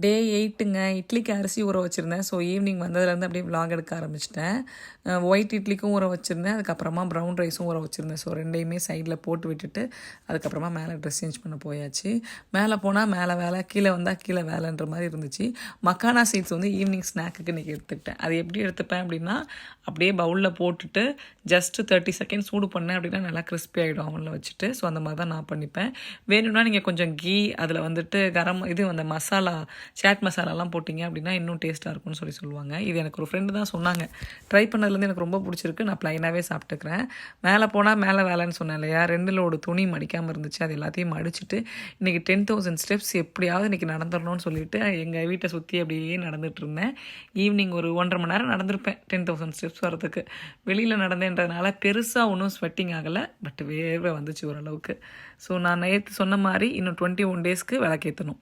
டே 8ங்க. இட்லிக்கு அரிசி ஊற வச்சுருந்தேன். ஸோ ஈவினிங் வந்ததுலேருந்து அப்படியே விலாக் எடுக்க ஆரம்பிச்சிட்டேன். ஒயிட் இட்லிக்கும் ஊற வச்சுருந்தேன். அதுக்கப்புறமா ப்ரௌன் ரைஸும் ஊற வச்சுருந்தேன். ஸோ ரெண்டையுமே சைடில் போட்டு விட்டுட்டு அதுக்கப்புறமா மேலே ட்ரெஸ் சேஞ்ச் பண்ண போயாச்சு. மேலே போனால் மேலே வேலை, கீழே வந்தால் கீழே வேலைன்ற மாதிரி இருந்துச்சு. மக்கானா சீட்ஸ் வந்து ஈவினிங் ஸ்நாக்குக்கு இன்றைக்கி எடுத்துக்கிட்டேன். அது எப்படி எடுத்துப்பேன் அப்படின்னா, அப்படியே பவுலில் போட்டுட்டு ஜஸ்ட்டு 30 செகண்ட் சூடு பண்ணேன் அப்படின்னா நல்லா கிறிஸ்பி ஆகிடும் அவனில் வச்சுட்டு. ஸோ அந்த மாதிரி தான் நான் பண்ணிப்பேன். வேணும்னா நீங்கள் கொஞ்சம் கீ அதில் வந்துட்டு அந்த மசாலா சாட் மசாலாலாம் போட்டிங்க அப்படின்னா இன்னும் டேஸ்ட்டாக இருக்கும்னு சொல்லுவாங்க. இது எனக்கு ஒரு ஃப்ரெண்டு தான் சொன்னாங்க. ட்ரை பண்ணதுலேருந்து எனக்கு ரொம்ப பிடிச்சிருக்கு. நான் ப்ளைனாகவே சாப்பிட்டுக்கிறேன். மேலே போனால் மேலே வேலைன்னு சொன்னேன் இல்லையா, 2 லோடு துணி மடிக்காமல் இருந்துச்சு. அது எல்லாத்தையும் மடிச்சுட்டு இன்றைக்கி 10,000 ஸ்டெப்ஸ் எப்படியாவது இன்றைக்கி நடந்துடணும்னு சொல்லிட்டு எங்கள் வீட்டை சுற்றி அப்படியே நடந்துகிட்டு இருந்தேன். ஈவினிங் ஒரு 1.5 மணி நேரம் நடந்திருப்பேன் 10,000 ஸ்டெப்ஸ் வரதுக்கு. வெளியில் நடந்தேன்றதுனால பெருசாக ஒன்றும் ஸ்வெட்டிங் ஆகலை, பட் வேர்வை வந்துச்சு ஓரளவுக்கு. ஸோ நான் நேற்று சொன்ன மாதிரி இன்னும் 21 டேஸ்க்கு விளக்கேற்றணும்.